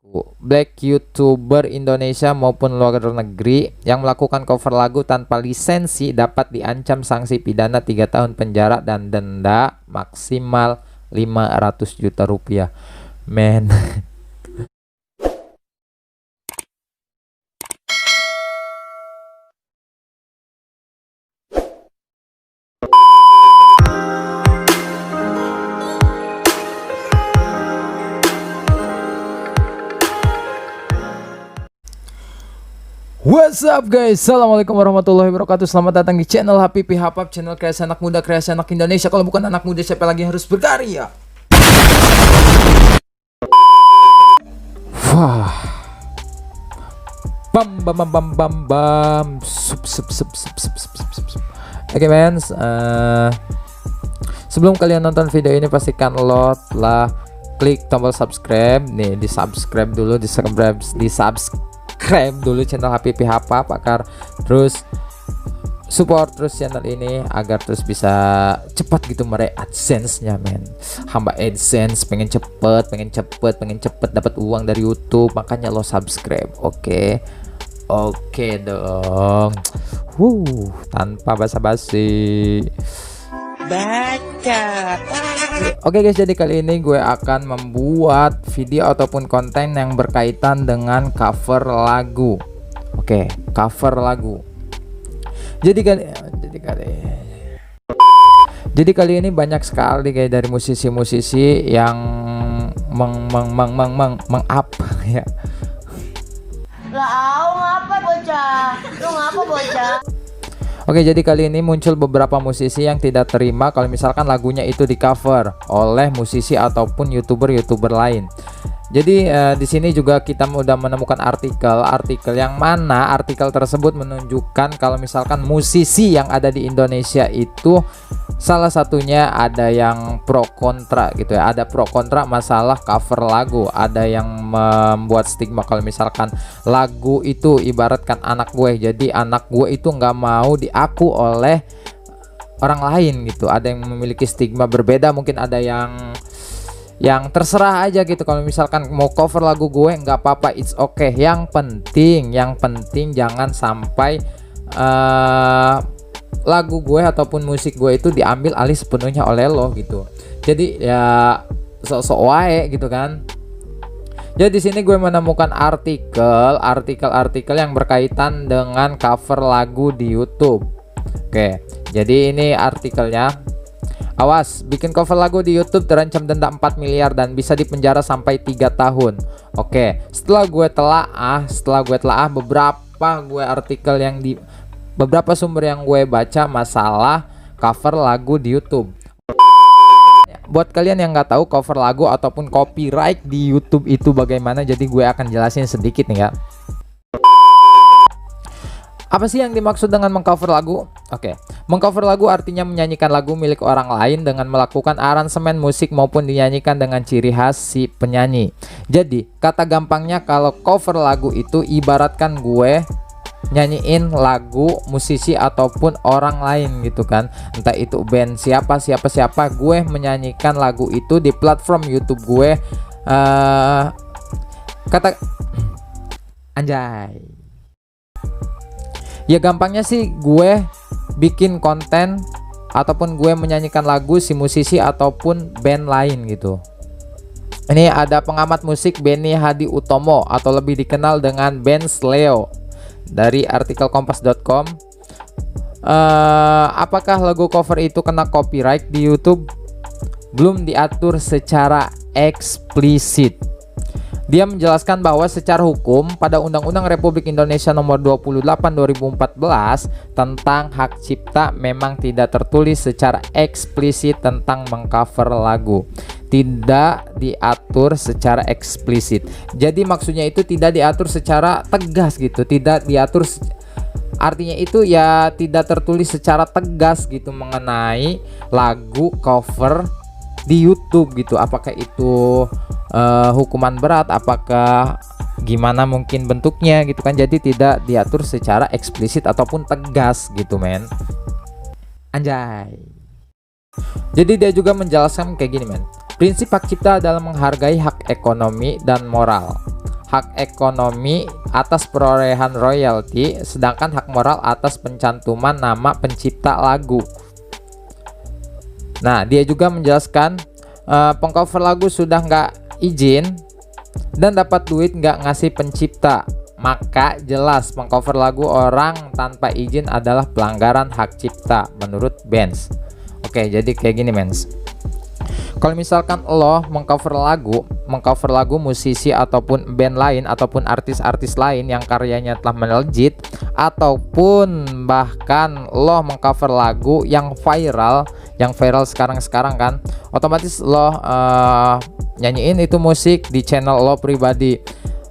Black YouTuber Indonesia maupun luar negeri yang melakukan cover lagu tanpa lisensi dapat diancam sanksi pidana 3 tahun penjara dan denda maksimal 500 juta rupiah. Men. What's up guys, assalamualaikum warahmatullahi wabarakatuh. Selamat datang di channel HPP Hapap, channel kreasi anak muda, kreasi anak Indonesia. Kalau bukan anak muda, siapa lagi yang harus berkarya? Wah. Bam bam bam bam bam bam. Oke mens, sebelum kalian nonton video ini pastikan lo telah klik tombol subscribe. Nih, di subscribe dulu, di subscribe dulu channel HPP Hapap agar terus support terus channel ini agar terus bisa cepat gitu meraih AdSense-nya, men. Hamba AdSense pengen cepet dapat uang dari YouTube, makanya lo subscribe. Oke dong. Tanpa basa-basi. Baca. Oke guys, jadi kali ini gue akan membuat video ataupun konten yang berkaitan dengan cover lagu. Oke, cover lagu. Jadi kali ini banyak sekali guys dari musisi-musisi yang meng-up ya. Lah, ngapa bocah? Lu ngapa bocah? Oke, jadi kali ini muncul beberapa musisi yang tidak terima kalau misalkan lagunya itu di cover oleh musisi ataupun youtuber lain. Jadi di sini juga kita udah menemukan artikel yang mana artikel tersebut menunjukkan kalau misalkan musisi yang ada di Indonesia itu salah satunya ada yang pro kontra gitu ya. Ada pro kontra masalah cover lagu, ada yang membuat stigma kalau misalkan lagu itu ibaratkan anak gue, jadi anak gue itu nggak mau diaku oleh orang lain gitu. Ada yang memiliki stigma berbeda, mungkin ada yang terserah aja gitu. Kalau misalkan mau cover lagu gue nggak apa-apa, it's okay. Yang penting jangan sampai lagu gue ataupun musik gue itu diambil alih sepenuhnya oleh lo gitu. Jadi ya sok-sok wae gitu kan. Jadi di sini gue menemukan artikel yang berkaitan dengan cover lagu di YouTube. Oke, jadi ini artikelnya. Awas, bikin cover lagu di YouTube terancam denda 4 miliar dan bisa dipenjara sampai 3 tahun. Oke, setelah gue telaah beberapa sumber yang gue baca masalah cover lagu di YouTube. Buat kalian yang nggak tahu cover lagu ataupun copyright di YouTube itu bagaimana, jadi gue akan jelasin sedikit nih ya. Apa sih yang dimaksud dengan mengcover lagu? Oke, mengcover lagu artinya menyanyikan lagu milik orang lain dengan melakukan aransemen musik maupun dinyanyikan dengan ciri khas si penyanyi. Jadi, kata gampangnya kalau cover lagu itu ibaratkan gue nyanyiin lagu musisi ataupun orang lain gitu kan. Entah itu band siapa, gue menyanyikan lagu itu di platform YouTube gue. Anjay. Ya gampangnya sih gue bikin konten ataupun gue menyanyikan lagu si musisi ataupun band lain gitu. Ini ada pengamat musik Benny Hadi Utomo atau lebih dikenal dengan Ben Sleo dari artikel kompas.com. Apakah lagu cover itu kena copyright di YouTube? Belum diatur secara eksplisit. Dia menjelaskan bahwa secara hukum pada Undang-Undang Republik Indonesia Nomor 28 2014 tentang hak cipta memang tidak tertulis secara eksplisit tentang mengcover lagu. Tidak diatur secara eksplisit. Jadi maksudnya itu tidak diatur secara tegas gitu, tidak diatur artinya itu ya tidak tertulis secara tegas gitu mengenai lagu cover di YouTube gitu. Apakah itu hukuman berat, apakah gimana mungkin bentuknya gitu kan. Jadi tidak diatur secara eksplisit ataupun tegas gitu, men. Anjay. Jadi dia juga menjelaskan kayak gini, men. Prinsip hak cipta adalah menghargai hak ekonomi dan moral. hak ekonomi atas perolehan royalti, sedangkan hak moral atas pencantuman nama pencipta lagu. Nah, dia juga menjelaskan pengcover lagu sudah nggak izin dan dapat duit nggak ngasih pencipta, maka jelas pengcover lagu orang tanpa izin adalah pelanggaran hak cipta menurut Benz. Oke, jadi kayak gini Mens. Kalau misalkan lo mengcover lagu musisi ataupun band lain ataupun artis-artis lain yang karyanya telah melejit, ataupun bahkan lo mengcover lagu yang viral sekarang kan, otomatis lo nyanyiin itu musik di channel lo pribadi.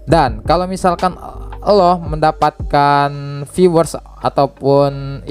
Dan kalau misalkan lo mendapatkan viewers ataupun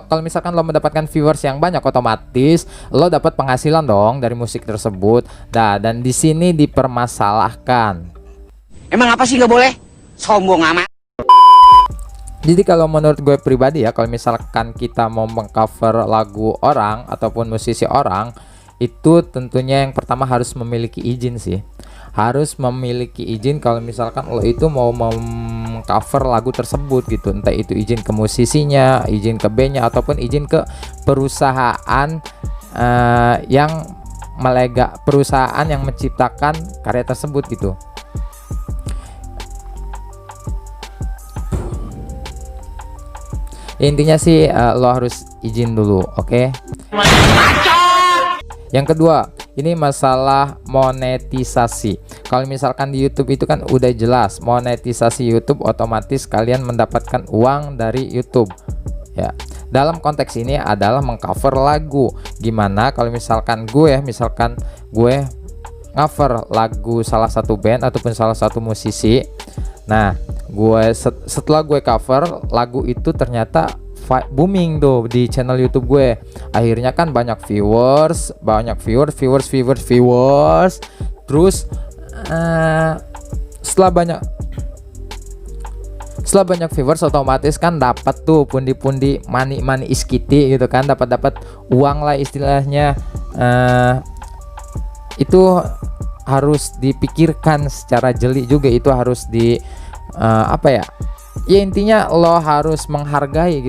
kalau misalkan lo mendapatkan viewers yang banyak, otomatis lo dapat penghasilan dong dari musik tersebut. Dan di sini dipermasalahkan. Emang apa sih nggak boleh? Sombong amat. Jadi kalau menurut gue pribadi ya, kalau misalkan kita mau mengcover lagu orang ataupun musisi orang, itu tentunya yang pertama harus memiliki izin sih. Harus memiliki izin kalau misalkan lo itu mau cover lagu tersebut gitu, entah itu izin ke musisinya, izin ke bandnya, ataupun izin ke perusahaan perusahaan yang menciptakan karya tersebut gitu. Intinya sih lo harus izin dulu, oke? Yang kedua, ini masalah monetisasi. Kalau misalkan di YouTube itu kan udah jelas monetisasi YouTube, otomatis kalian mendapatkan uang dari YouTube. Ya, dalam konteks ini adalah mengcover lagu. Gimana kalau misalkan gue cover lagu salah satu band ataupun salah satu musisi. Nah, setelah gue cover lagu itu ternyata booming tuh di channel YouTube gue. Akhirnya kan banyak viewers. Terus setelah banyak viewers, otomatis kan dapat tuh pundi-pundi money iskiti gitu kan, dapat uang lah istilahnya. Itu harus dipikirkan secara jeli juga, itu harus ya intinya lo harus menghargai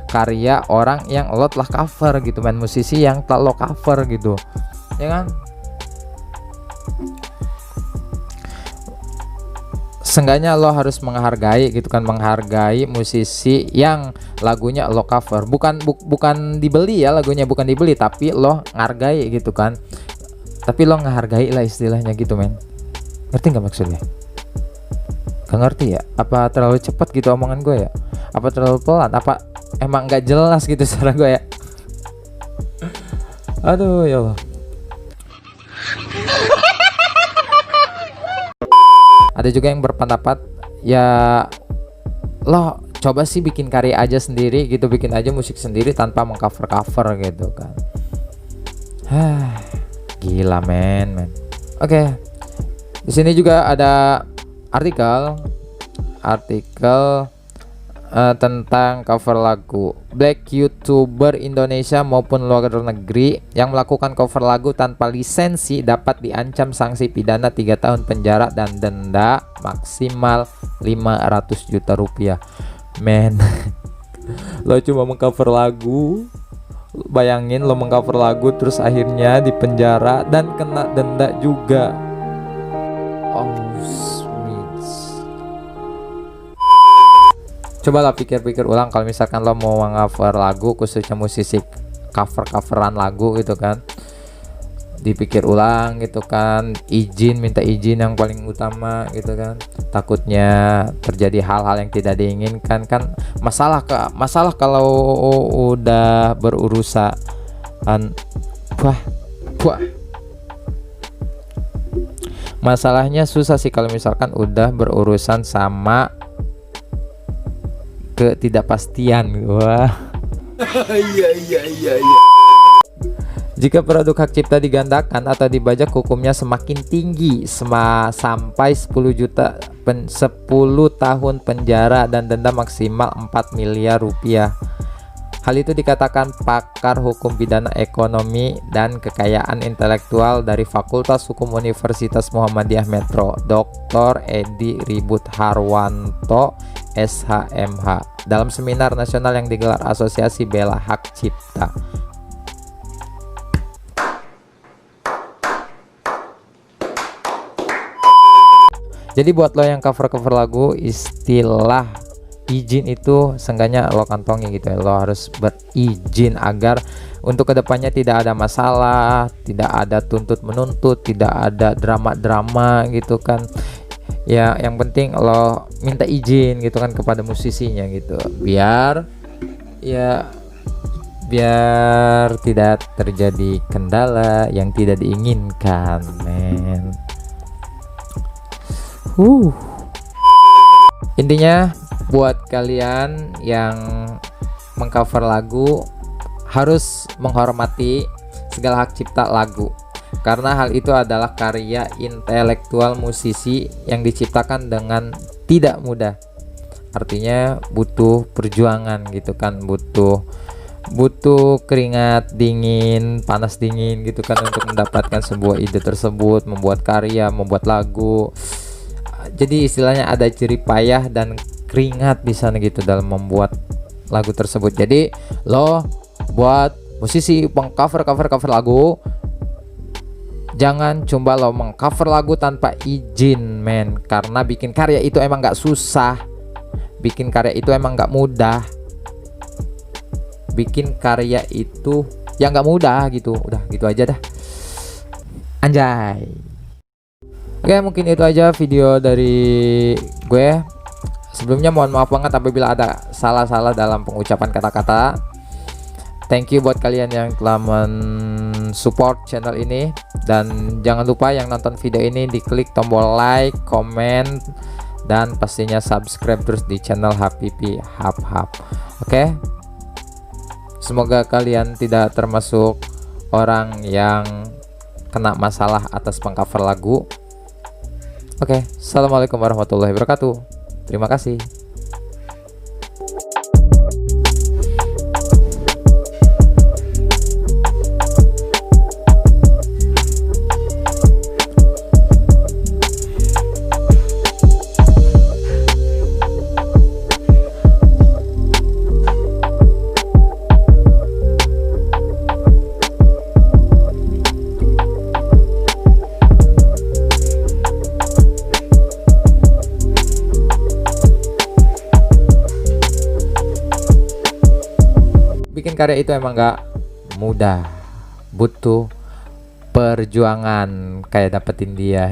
karya orang yang lo telah cover gitu, musisi yang telah lo cover gitu, ya kan. Seenggaknya lo harus menghargai musisi yang lagunya lo cover, bukan dibeli ya, lagunya bukan dibeli, tapi lo ngargai gitu kan, tapi lo ngehargai lah istilahnya gitu ngerti nggak maksudnya? Gak ngerti ya? Apa terlalu cepat gitu omongan gue ya? Apa terlalu pelan? Apa emang nggak jelas gitu suara gue ya? Aduh ya Allah. Ada juga yang berpendapat ya lo coba sih bikin karya aja sendiri gitu, bikin aja musik sendiri tanpa mengcover gitu kan. Gila men. Oke. Di sini juga ada artikel tentang cover lagu. Black YouTuber Indonesia maupun luar negeri yang melakukan cover lagu tanpa lisensi dapat diancam sanksi pidana 3 tahun penjara dan denda maksimal 500 juta rupiah. Men, lo cuma mengcover lagu, bayangin lo mengcover lagu terus akhirnya dipenjara dan kena denda juga. Cobalah pikir-pikir ulang, kalau misalkan lo mau cover lagu, khususnya musisi coveran lagu gitu kan, dipikir ulang gitu kan, minta izin yang paling utama gitu kan, takutnya terjadi hal-hal yang tidak diinginkan kan. Masalah kalau udah berurusan masalahnya susah sih kalau misalkan udah berurusan sama ketidakpastian. Iya. Jika produk hak cipta digandakan atau dibajak, hukumnya semakin tinggi sampai 10 tahun penjara dan denda maksimal 4 miliar rupiah. Hal itu dikatakan pakar hukum pidana ekonomi dan kekayaan intelektual dari Fakultas Hukum Universitas Muhammadiyah Metro, Dr. Edi Ribut Harwanto, SHMH, dalam seminar nasional yang digelar Asosiasi Bela Hak Cipta. Jadi buat lo yang cover-cover lagu, istilah izin itu seenggaknya lo kantongi gitu ya. Lo harus berizin agar untuk kedepannya tidak ada masalah, tidak ada tuntut menuntut, tidak ada drama-drama gitu kan. Ya yang penting lo minta izin gitu kan kepada musisinya gitu, biar tidak terjadi kendala yang tidak diinginkan, men. Intinya buat kalian yang mengcover lagu harus menghormati segala hak cipta lagu, karena hal itu adalah karya intelektual musisi yang diciptakan dengan tidak mudah. Artinya butuh perjuangan gitu kan, butuh keringat dingin, panas dingin gitu kan untuk mendapatkan sebuah ide tersebut, membuat karya, membuat lagu. Jadi istilahnya ada jerih payah dan keringat di sana gitu dalam membuat lagu tersebut. Jadi lo buat musisi pengcover cover lagu, jangan coba lo mengcover lagu tanpa izin, men. Karena bikin karya itu emang gak susah, bikin karya itu emang gak mudah, bikin karya itu ya gak mudah gitu. Udah gitu aja dah, anjay. Oke, mungkin itu aja video dari gue. Sebelumnya mohon maaf banget apabila ada salah-salah dalam pengucapan kata-kata. Thank you buat kalian yang telah mensupport channel ini, dan jangan lupa yang nonton video ini diklik tombol like, komen, dan pastinya subscribe terus di channel HPP Hap. Oke, semoga kalian tidak termasuk orang yang kena masalah atas pengcover lagu. Oke, assalamualaikum warahmatullahi wabarakatuh. Terima kasih. Bikin karya itu emang gak mudah, butuh perjuangan kayak dapetin dia.